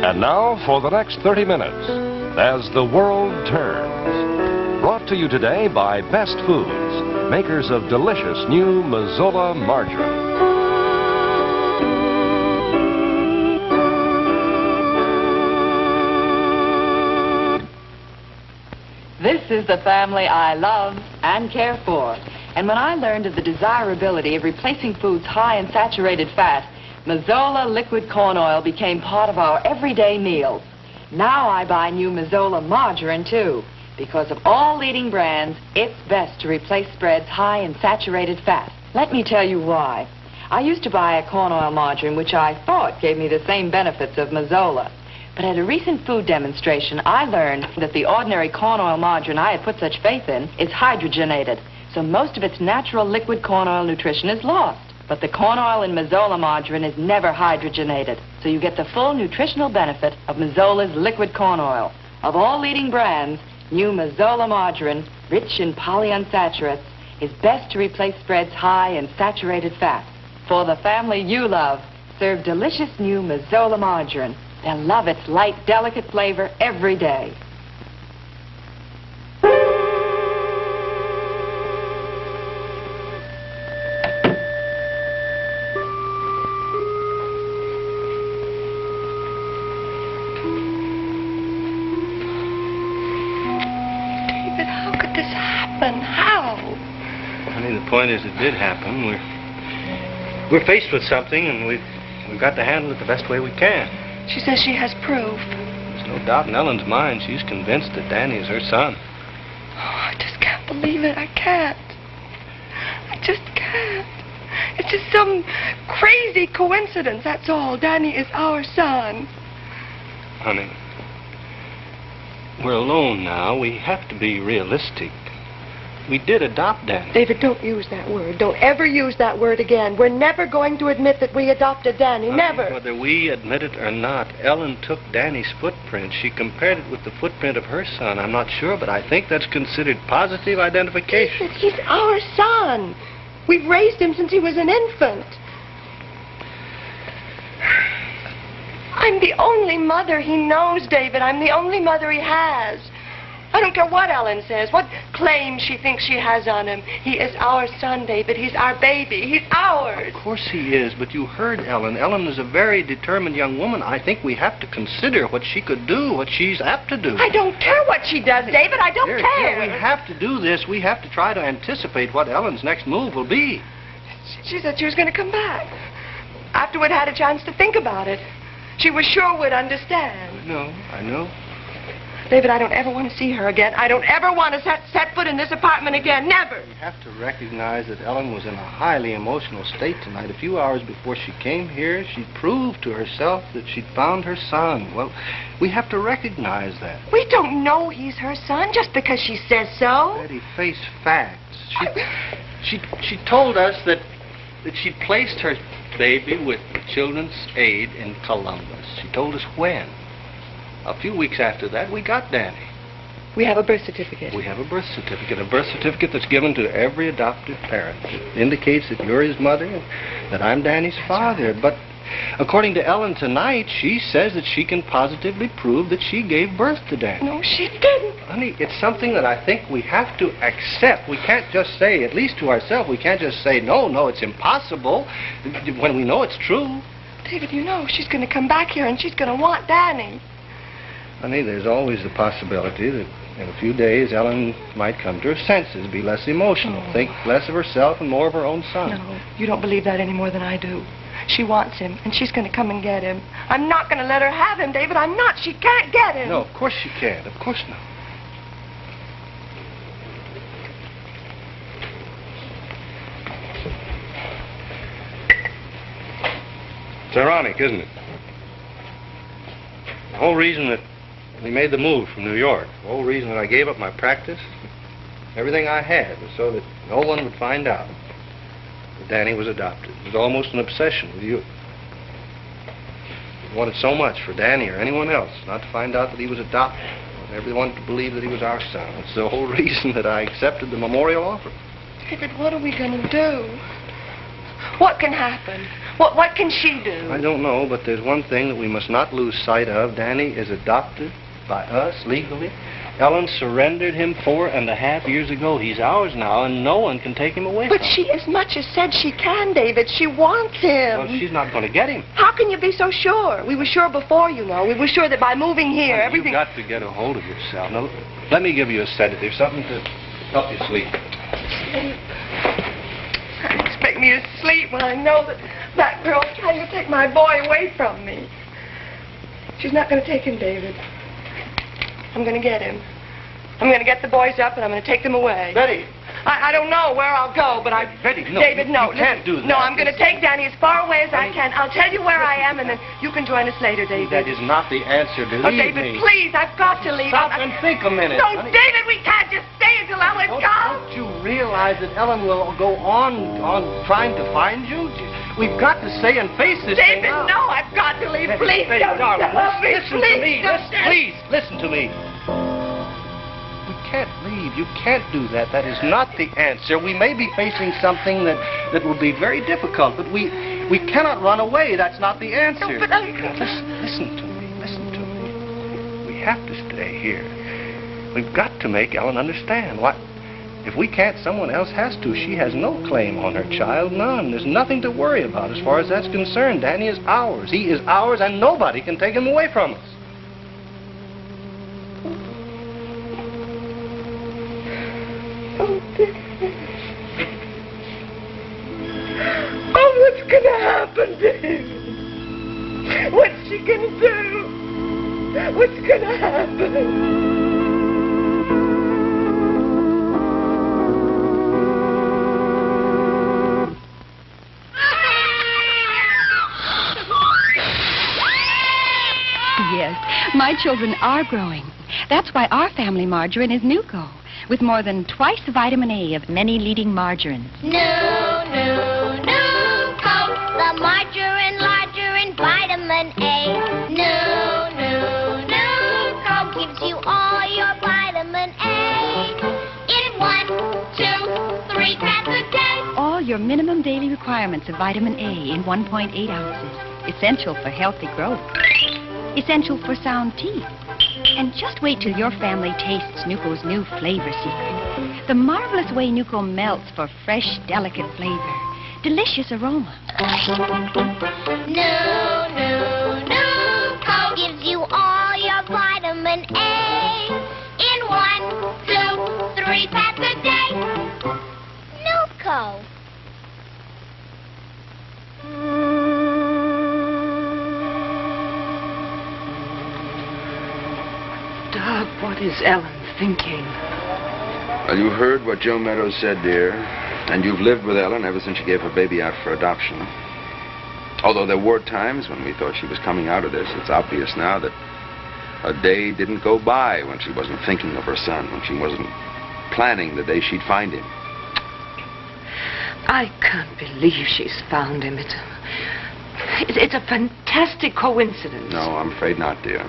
And now for the next 30 minutes, as the world turns. Brought to you today by Best Foods, makers of delicious new MAZOLA margarine. This is the family I love and care for. And when I learned of the desirability of replacing foods high in saturated fat, MAZOLA liquid corn oil became part of our everyday meals. Now I buy new MAZOLA margarine, too. Because of all leading brands, it's best to replace spreads high in saturated fat. Let me tell you why. I used to buy a corn oil margarine which I thought gave me the same benefits of MAZOLA. But at a recent food demonstration, I learned that the ordinary corn oil margarine I had put such faith in is hydrogenated. So most of its natural liquid corn oil nutrition is lost. But the corn oil in MAZOLA margarine is never hydrogenated. So you get the full nutritional benefit of MAZOLA's liquid corn oil. Of all leading brands, new MAZOLA margarine, rich in polyunsaturates, is best to replace spreads high in saturated fat. For the family you love, serve delicious new MAZOLA margarine. They'll love its light, delicate flavor every day. David, how could this happen? How? Honey, the point is it did happen. We're faced with something, and we've got to handle it the best way we can. She says she has proof. There's no doubt in Ellen's mind. She's convinced that Danny is her son. Oh, I just can't believe it. I can't. I just can't. It's just some crazy coincidence, that's all. Danny is our son. Honey, we're alone now. We have to be realistic. We did adopt Danny. David, don't use that word. Don't ever use that word again. We're never going to admit that we adopted Danny. Honey, Never. whether we admit it or not, Ellen took Danny's footprint. She compared it with the footprint of her son. I'm not sure, but I think that's considered positive identification. David, he's our son. We've raised him since he was an infant. I'm the only mother he knows, David. I'm the only mother he has. I don't care what Ellen says, what claim she thinks she has on him. He is our son, David. He's our baby. He's ours. Of course he is, but you heard Ellen. Ellen is a very determined young woman. I think we have to consider what she could do, what she's apt to do. I don't care what she does, David. I don't care. We have to do this. We have to try to anticipate what Ellen's next move will be. She said she was going to come back. After we'd had a chance to think about it. She was sure we'd understand. I know. David, I don't ever want to see her again. I don't ever want to set foot in this apartment again. Never. We have to recognize that Ellen was in a highly emotional state tonight. A few hours before she came here, she proved to herself that she'd found her son. Well, we have to recognize that. We don't know he's her son just because she says so. Betty, face facts. She told us that she'd placed her baby with Children's Aid in Columbus. She told us when. A few weeks after that, we got Danny. We have a birth certificate. We have a birth certificate that's given to every adoptive parent. It indicates that you're his mother and that I'm Danny's father. But according to Ellen tonight, she says that she can positively prove that she gave birth to Danny. No, she didn't. Honey, it's something that I think we have to accept. We can't just say, at least to ourselves, we can't just say, no, it's impossible, when we know it's true. David, you know she's going to come back here and she's going to want Danny. Honey, there's always the possibility that in a few days Ellen might come to her senses, be less emotional, think less of herself and more of her own son. No, you don't believe that any more than I do. She wants him, and she's going to come and get him. I'm not going to let her have him, David. I'm not. She can't get him. No, of course she can't. Of course not. It's ironic, isn't it? The whole reason that we made the move from New York, the whole reason that I gave up my practice, everything I had, was so that no one would find out that Danny was adopted. It was almost an obsession with you. I wanted so much for Danny or anyone else not to find out that he was adopted. I wanted everyone to believe that he was our son. It's the whole reason that I accepted the memorial offer. David, what are we going to do? What can happen? What can she do? I don't know, but there's one thing that we must not lose sight of. Danny is adopted by us legally. Ellen surrendered him 4.5 years ago. He's ours now, and no one can take him away But from us. she as much as said she can, David. She wants him. Well, she's not going to get him. How can you be so sure? We were sure before, you know. We were sure that by moving here, Honey, everything... You've got to get a hold of yourself. Now, let me give you a sedative, something to help you sleep. You expect me to sleep when I know that that girl's trying to take my boy away from me. She's not going to take him, David. I'm going to get him. I'm going to get the boys up and I'm going to take them away. Betty! I don't know where I'll go, but Betty, no. David, no. You can't do that. No, I'm going to take Danny as far away as I can. I'll tell you where I am, and then you can join us later, David. That is not the answer. Believe David, me. please, I've got to leave. Stop and think a minute. No, honey. David, we can't just stay until Ellen's gone. Don't you realize that Ellen will go on trying to find you? We've got to stay and face this thing David, out. no, I've got to leave. Please, Betty, don't darling, stop me. listen to me. Don't Please, listen to me. You can't leave. You can't do that. That is not the answer. We may be facing something that will be very difficult, but we cannot run away. That's not the answer. No, but Listen to me. Listen to me. We have to stay here. We've got to make Ellen understand. If we can't, someone else has to. She has no claim on her child, none. There's nothing to worry about as far as that's concerned. Danny is ours. He is ours, and nobody can take him away from us. Oh, what's gonna happen, David? What's she gonna do? What's gonna happen? Yes, my children are growing. That's why our family margarine is Nuco, with more than twice the vitamin A of many leading margarines. Nuco, the margarine, vitamin A. Nuco gives you all your vitamin A in 1, 2, 3 pads a day. All your minimum daily requirements of vitamin A in 1.8 ounces. Essential for healthy growth. Essential for sound teeth. And just wait till your family tastes Nuco's new flavor secret. The marvelous way Nuco melts for fresh, delicate flavor. Delicious aroma. Nuco gives you all your vitamin A in 1, 2, 3 pads a day. Nuco. Doug, what is Ellen thinking? Well, you heard what Joe Meadows said, dear. And you've lived with Ellen ever since she gave her baby out for adoption. Although there were times when we thought she was coming out of this, it's obvious now that a day didn't go by when she wasn't thinking of her son, when she wasn't planning the day she'd find him. I can't believe she's found him. It's a fantastic coincidence. No, I'm afraid not, dear.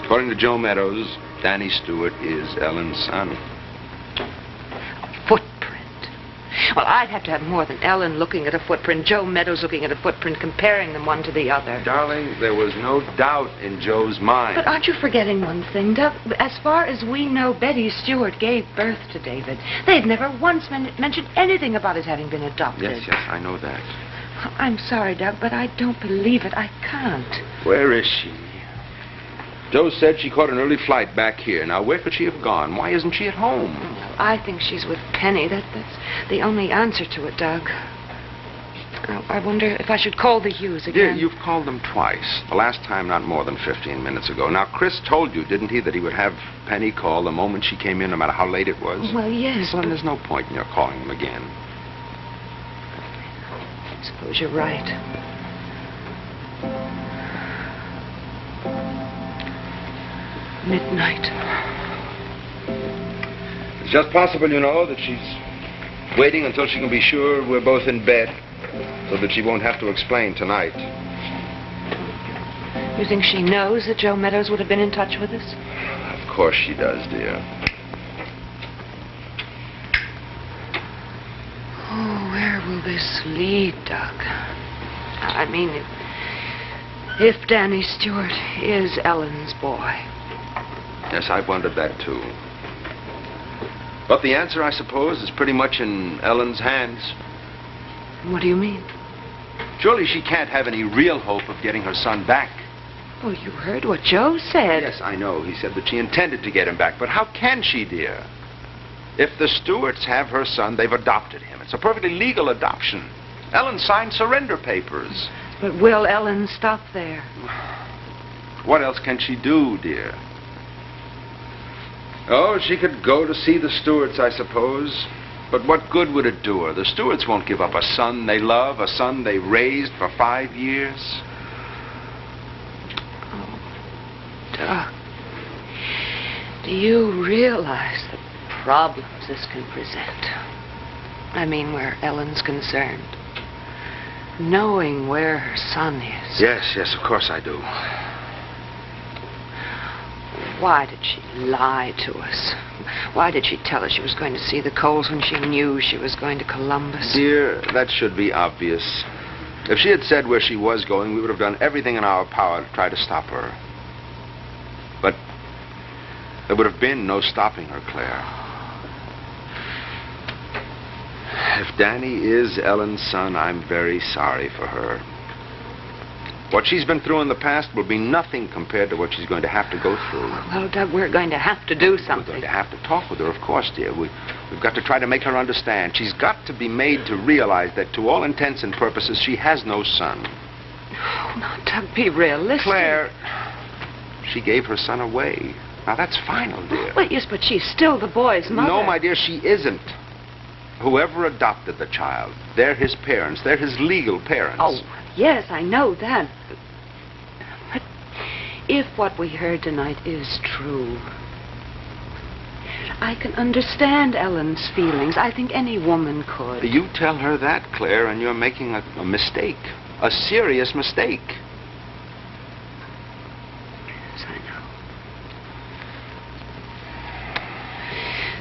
According to Joe Meadows, Danny Stewart is Ellen's son. A footprint. Well, I'd have to have more than Ellen looking at a footprint, Joe Meadows looking at a footprint, comparing them one to the other. Darling, there was no doubt in Joe's mind. But aren't you forgetting one thing, Doug? As far as we know, Betty Stewart gave birth to David. They've never once mentioned anything about his having been adopted. Yes, I know that. I'm sorry, Doug, but I don't believe it. I can't. Where is she? Joe said she caught an early flight back here. Now, where could she have gone? Why isn't she at home? Well, I think she's with Penny. That's the only answer to it, Doug. I wonder if I should call the Hughes again. Dear, you've called them twice. The last time not more than 15 minutes ago. Now, Chris told you, didn't he, that he would have Penny call the moment she came in, no matter how late it was? Well, yes. Well, then there's no point in your calling them again. I suppose you're right. Midnight. It's just possible, you know, that she's waiting until she can be sure we're both in bed, so that she won't have to explain tonight. You think she knows that Joe Meadows would have been in touch with us? Of course she does, dear. Oh, where will this lead, Doug? I mean, if Danny Stewart is Ellen's boy. Yes, I've wondered that, too. But the answer, I suppose, is pretty much in Ellen's hands. What do you mean? Surely she can't have any real hope of getting her son back. Oh, you heard what Joe said. Yes, I know. He said that she intended to get him back. But how can she, dear? If the Stewarts have her son, they've adopted him. It's a perfectly legal adoption. Ellen signed surrender papers. But will Ellen stop there? What else can she do, dear? Oh, she could go to see the Stewarts, I suppose. But what good would it do her? The Stewarts won't give up a son they love, a son they raised for 5 years. Oh, Doug, do you realize the problems this can present? I mean, where Ellen's concerned. Knowing where her son is. Yes, of course I do. Why did she lie to us? Why did she tell us she was going to see the Coles when she knew she was going to Columbus? Dear, that should be obvious. If she had said where she was going, we would have done everything in our power to try to stop her. But there would have been no stopping her, Claire. If Danny is Ellen's son, I'm very sorry for her. What she's been through in the past will be nothing compared to what she's going to have to go through. Well, Doug, we're going to have to do something. We're going to have to talk with her, of course, dear. We've got to try to make her understand. She's got to be made to realize that to all intents and purposes, she has no son. Oh, now, Doug, be realistic. Claire, she gave her son away. Now, that's final, dear. Well, yes, but she's still the boy's mother. No, my dear, she isn't. Whoever adopted the child, they're his parents. They're his legal parents. Oh, yes, I know that. But if what we heard tonight is true, I can understand Ellen's feelings. I think any woman could. You tell her that, Claire, and you're making a mistake. A serious mistake. Yes, I know.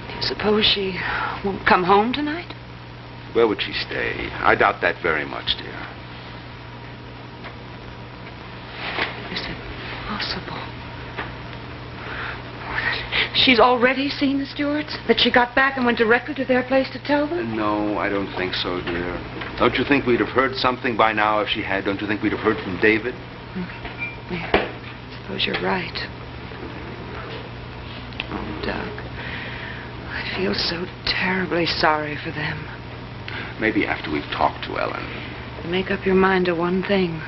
Do you suppose she won't come home tonight? Where would she stay? I doubt that very much, dear. Is it possible? She's already seen the Stewarts? That she got back and went directly to their place to tell them? No, I don't think so, dear. Don't you think we'd have heard something by now if she had? Don't you think we'd have heard from David? Yeah, I suppose you're right. Oh, Doug, I feel so terribly sorry for them. Maybe after we've talked to Ellen. Make up your mind to one thing.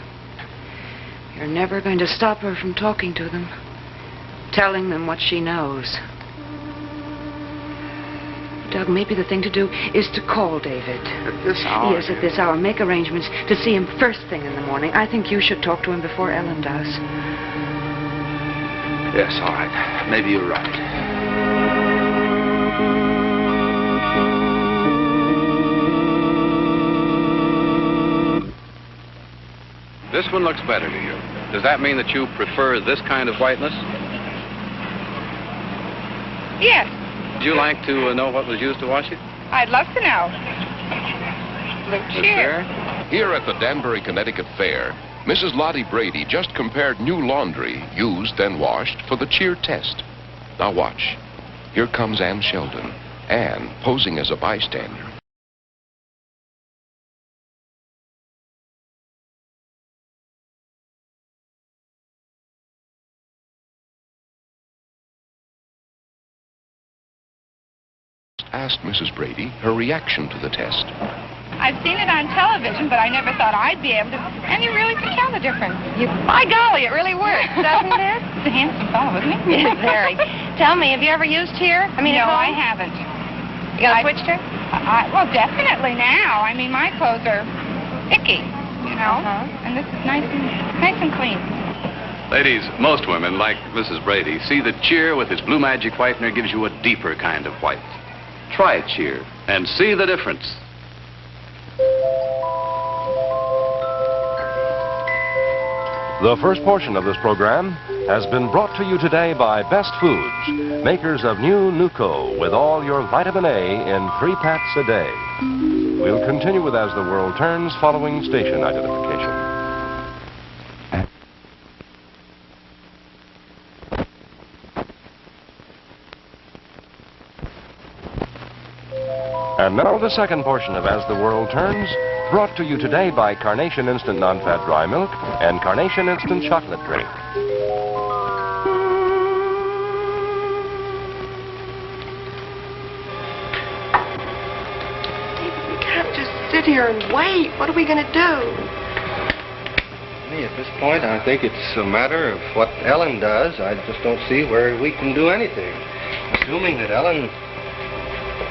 You're never going to stop her from talking to them. Telling them what she knows. Doug, maybe the thing to do is to call David. At this hour? Yes, at this hour. Make arrangements to see him first thing in the morning. I think you should talk to him before Ellen does. Yes, all right. Maybe you're right. This one looks better to you. Does that mean that you prefer this kind of whiteness? Yes, Would you like to know what was used to wash it? I'd love to know. Look Miss here. Fair? Here at the Danbury, Connecticut Fair, Mrs. Lottie Brady just compared new laundry, used and washed, for the cheer test. Now watch. Here comes Ann Sheldon. Ann posing as a bystander. Asked Mrs. Brady her reaction to the test. I've seen it on television, but I never thought I'd be able to. And you really can tell the difference. By golly, it really works, doesn't it? He's a handsome fellow, isn't he? Yes, very. Tell me, have you ever used here? No, I haven't. You got a switch here? Well, definitely now. I mean, my clothes are icky, you know, and this is nice and clean. Ladies, most women, like Mrs. Brady, see that Cheer with its Blue Magic Whitener gives you a deeper kind of white. Try Cheer and see the difference. The first portion of this program has been brought to you today by Best Foods, makers of new Nuco with all your vitamin A in 3 pats a day. We'll continue with As the World Turns following station identification. And now the second portion of As the World Turns, brought to you today by Carnation Instant Non-Fat Dry Milk and Carnation Instant Chocolate Drink. We can't just sit here and wait. What are we going to do? At this point, I think it's a matter of what Ellen does. I just don't see where we can do anything. Assuming that Ellen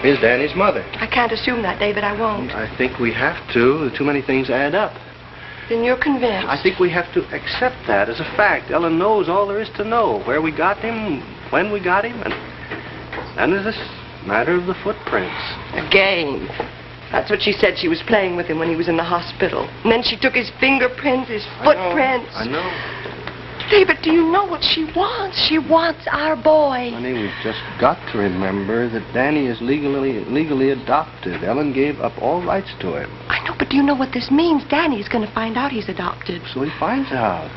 is Danny's mother. I can't assume that, David. I won't. I think we have to. Too many things add up. Then you're convinced. I think we have to accept that as a fact. Ellen knows all there is to know. Where we got him, when we got him, and then there's this matter of the footprints. A game. That's what she said she was playing with him when he was in the hospital. And then she took his fingerprints, his footprints. I know. David, do you know what she wants? She wants our boy. Honey, we've just got to remember that Danny is legally adopted. Ellen gave up all rights to him. I know, but do you know what this means? Danny's going to find out he's adopted. So he finds out.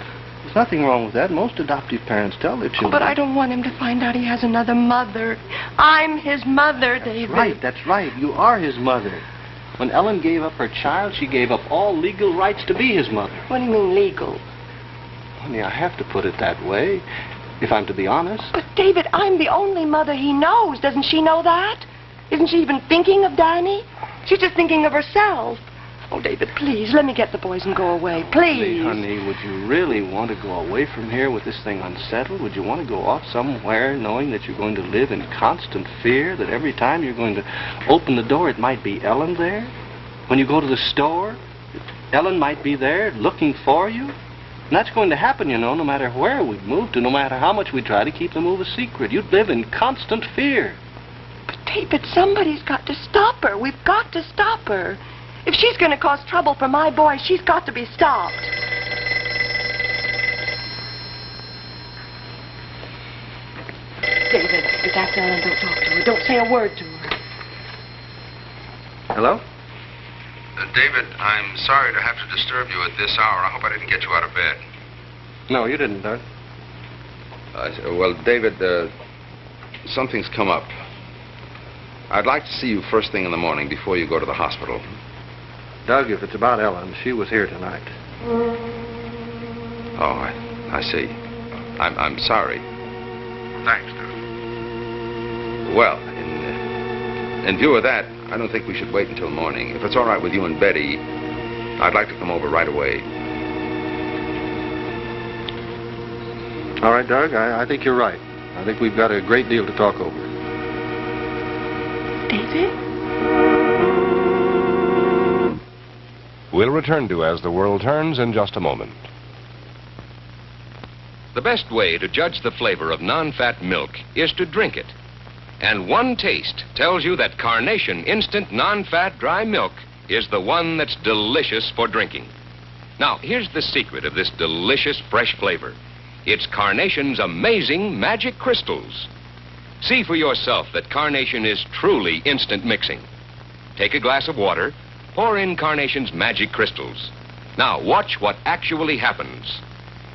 There's nothing wrong with that. Most adoptive parents tell their children. Oh, but I don't want him to find out he has another mother. I'm his mother, David. That's right. You are his mother. When Ellen gave up her child, she gave up all legal rights to be his mother. What do you mean, legal? Honey, I have to put it that way, if I'm to be honest. But, David, I'm the only mother he knows. Doesn't she know that? Isn't she even thinking of Danny? She's just thinking of herself. Oh, David, please, let me get the boys and go away. Please. Honey, would you really want to go away from here with this thing unsettled? Would you want to go off somewhere knowing that you're going to live in constant fear, that every time you're going to open the door, it might be Ellen there? When you go to the store, Ellen might be there looking for you? And that's going to happen, you know, no matter where we move to, no matter how much we try to keep the move a secret. You'd live in constant fear. But, David, somebody's got to stop her. We've got to stop her. If she's going to cause trouble for my boy, she's got to be stopped. David, if that's Ellen, don't talk to her. Don't say a word to her. Hello? David, I'm sorry to have to disturb you at this hour. I hope I didn't get you out of bed. No, you didn't, Doug. Well, David, something's come up. I'd like to see you first thing in the morning before you go to the hospital. Doug, if it's about Ellen, she was here tonight. Oh, I see. I'm sorry. Thanks, Doug. Well, in view of that, I don't think we should wait until morning. If it's all right with you and Betty, I'd like to come over right away. All right, Doug, I think you're right. I think we've got a great deal to talk over. David? We'll return to As the World Turns in just a moment. The best way to judge the flavor of non-fat milk is to drink it. And one taste tells you that Carnation Instant Non-Fat Dry Milk is the one that's delicious for drinking. Now, here's the secret of this delicious fresh flavor. It's Carnation's amazing magic crystals. See for yourself that Carnation is truly instant mixing. Take a glass of water, pour in Carnation's magic crystals. Now, watch what actually happens.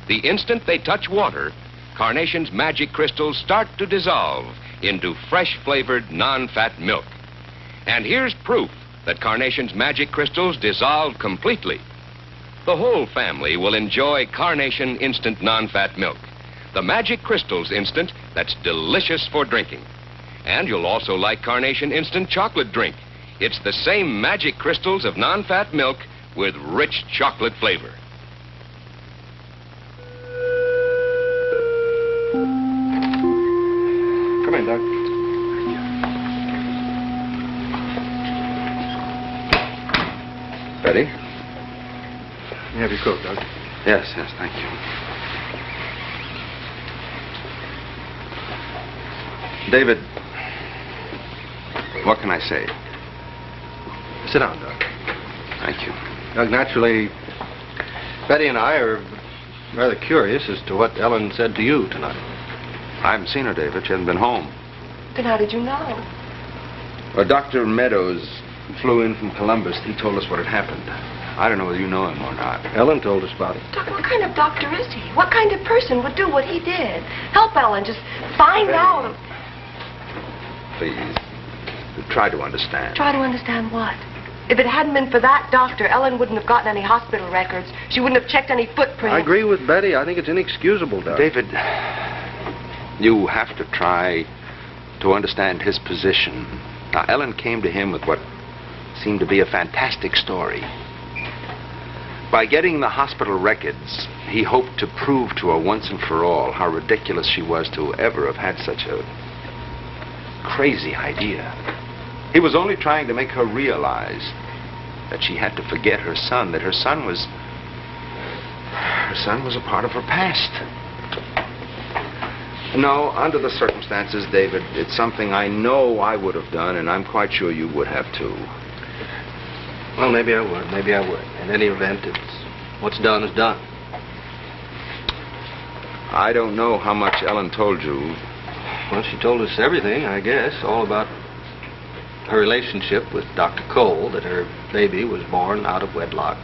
The instant they touch water, Carnation's magic crystals start to dissolve into fresh-flavored, non-fat milk. And here's proof that Carnation's magic crystals dissolve completely. The whole family will enjoy Carnation Instant Non-Fat Milk, the magic crystals instant that's delicious for drinking. And you'll also like Carnation Instant Chocolate Drink. It's the same magic crystals of non-fat milk with rich chocolate flavor. Come in, Doug. Betty? You have your coat, Doug. Yes, thank you. David, what can I say? Sit down, Doug. Thank you. Doug, naturally, Betty and I are rather curious as to what Ellen said to you tonight. I haven't seen her, David. She hasn't been home. Then how did you know? Well, Dr. Meadows flew in from Columbus. He told us what had happened. I don't know whether you know him or not. Ellen told us about it. Doc, what kind of doctor is he? What kind of person would do what he did? Help Ellen, just find out. Please. Try to understand. Try to understand what? If it hadn't been for that doctor, Ellen wouldn't have gotten any hospital records. She wouldn't have checked any footprints. I agree with Betty. I think it's inexcusable, Doug. David, you have to try to understand his position. Now, Ellen came to him with what seemed to be a fantastic story. By getting the hospital records, he hoped to prove to her once and for all how ridiculous she was to ever have had such a crazy idea. He was only trying to make her realize that she had to forget her son, that her son was a part of her past. No, under the circumstances, David, it's something I know I would have done, and I'm quite sure you would have too. Well, maybe I would. Maybe I would. In any event, it's what's done is done. I don't know how much Ellen told you. Well, she told us everything, I guess, all about her relationship with Dr. Cole, that her baby was born out of wedlock.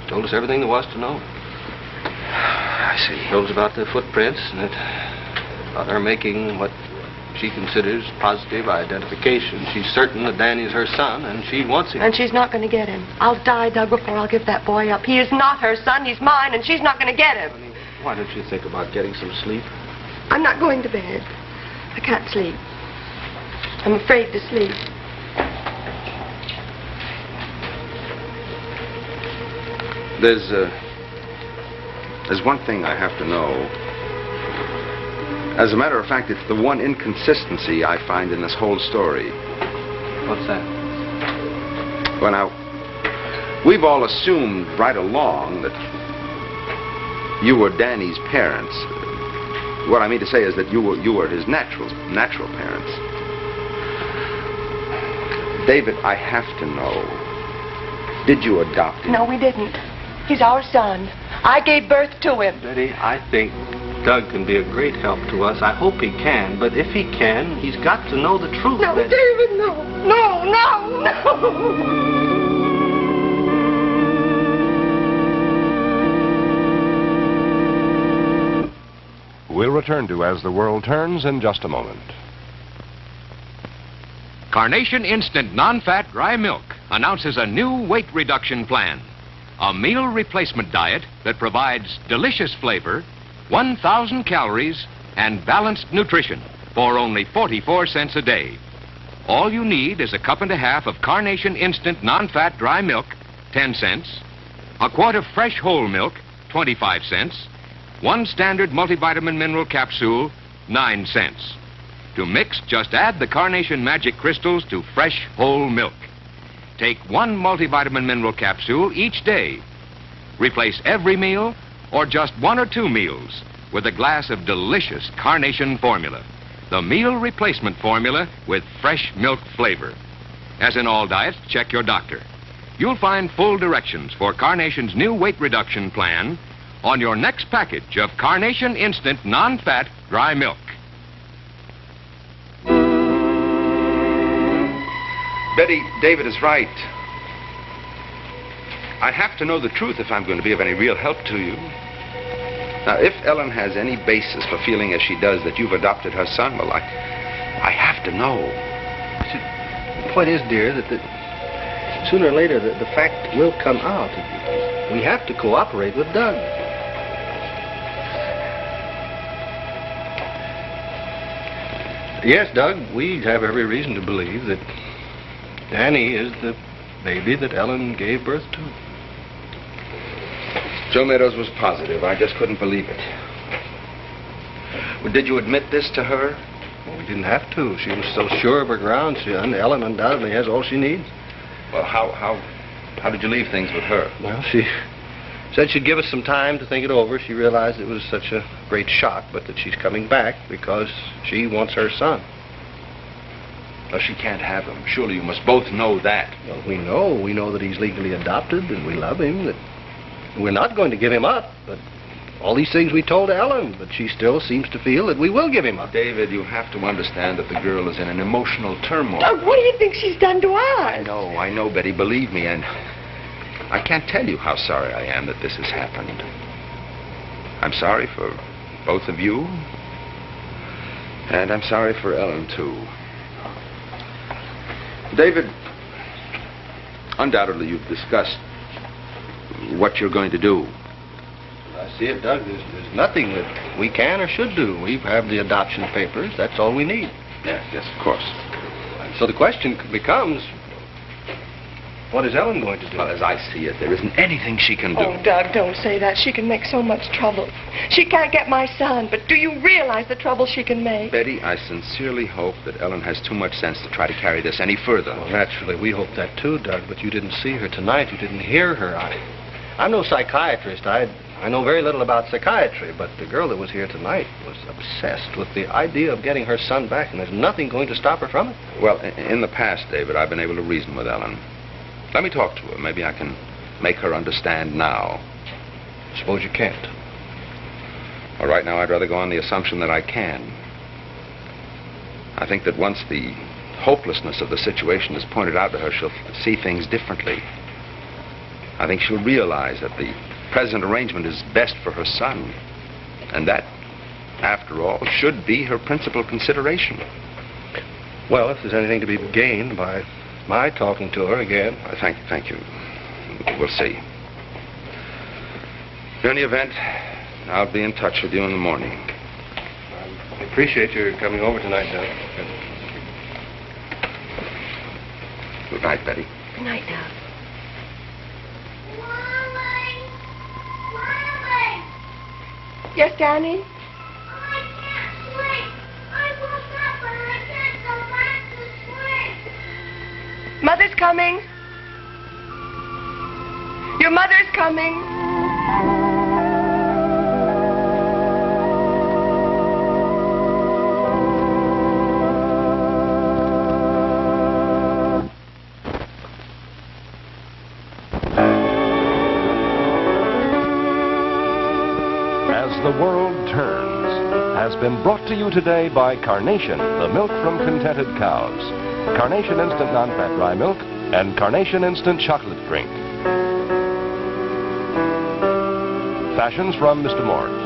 She told us everything there was to know. I see. She told us about the footprints and about her making what she considers positive identification. She's certain that Danny's her son, and she wants him. And she's not going to get him. I'll die, Doug, before I'll give that boy up. He is not her son. He's mine, and she's not going to get him. Honey, why don't you think about getting some sleep? I'm not going to bed. I can't sleep. I'm afraid to sleep. There's one thing I have to know. As a matter of fact, it's the one inconsistency I find in this whole story. What's that? Well, now, we've all assumed right along that you were Danny's parents. What I mean to say is that you were his natural parents. David, I have to know. Did you adopt him? No, we didn't. He's our son. I gave birth to him. Betty, I think Doug can be a great help to us. I hope he can, but if he can, he's got to know the truth. No, Betty. David, no. No, no, no. We'll return to As the World Turns in just a moment. Carnation Instant Non-Fat Dry Milk announces a new weight reduction plan. A meal replacement diet that provides delicious flavor, 1,000 calories, and balanced nutrition for only 44 cents a day. All you need is a cup and a half of Carnation Instant Non-Fat Dry Milk, 10 cents, a quart of fresh whole milk, 25 cents, one standard multivitamin mineral capsule, 9 cents. To mix, just add the Carnation Magic Crystals to fresh whole milk. Take one multivitamin mineral capsule each day. Replace every meal or just 1 or 2 meals with a glass of delicious Carnation formula, the meal replacement formula with fresh milk flavor. As in all diets, check your doctor. You'll find full directions for Carnation's new weight reduction plan on your next package of Carnation Instant Non-Fat Dry Milk. Betty, David is right. I have to know the truth if I'm going to be of any real help to you. Now, if Ellen has any basis for feeling as she does that you've adopted her son, well, I have to know. The point is, dear, that sooner or later the fact will come out. We have to cooperate with Doug. Yes, Doug, we have every reason to believe that Danny is the baby that Ellen gave birth to. Joe Meadows was positive. I just couldn't believe it. Well, did you admit this to her? Well, we didn't have to. She was so sure of her ground. Ellen undoubtedly has all she needs. Well, how did you leave things with her? Well, she said she'd give us some time to think it over. She realized it was such a great shock, but that she's coming back because she wants her son. Well, she can't have him. Surely you must both know that. Well, we know that he's legally adopted, and we love him, that we're not going to give him up. But all these things we told Ellen, but she still seems to feel that we will give him up. David, you have to understand that the girl is in an emotional turmoil. Doug, what do you think she's done to us? I know, Betty, believe me, and I can't tell you how sorry I am that this has happened. I'm sorry for both of you, and I'm sorry for Ellen, too. David, undoubtedly you've discussed what you're going to do. I see it, Doug. There's nothing that we can or should do. We have the adoption papers. That's all we need. Yes, of course. So the question becomes, what is Ellen going to do? Well, as I see it, there isn't anything she can do. Oh, Doug, don't say that. She can make so much trouble. She can't get my son, but do you realize the trouble she can make? Betty, I sincerely hope that Ellen has too much sense to try to carry this any further. Well, naturally, we hope that too, Doug, but you didn't see her tonight. You didn't hear her. I'm no psychiatrist. I know very little about psychiatry, but the girl that was here tonight was obsessed with the idea of getting her son back, and there's nothing going to stop her from it. Well, in the past, David, I've been able to reason with Ellen. Let me talk to her. Maybe I can make her understand now. Suppose you can't. Well, right now, I'd rather go on the assumption that I can. I think that once the hopelessness of the situation is pointed out to her, she'll see things differently. I think she'll realize that the present arrangement is best for her son. And that, after all, should be her principal consideration. Well, if there's anything to be gained by my talking to her again. Thank you. We'll see. In any event, I'll be in touch with you in the morning. I appreciate your coming over tonight, Doug. Good night, Betty. Good night, Doug. Yes, Danny? I can't swing. I woke up and I can't go back to swing. Mother's coming. Your mother's coming. The World Turns has been brought to you today by Carnation, the milk from contented cows, Carnation Instant Non-Fat Dry Milk, and Carnation Instant Chocolate Drink. Fashions from Mr. Morris.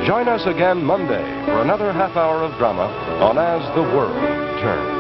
Join us again Monday for another half hour of drama on As the World Turns.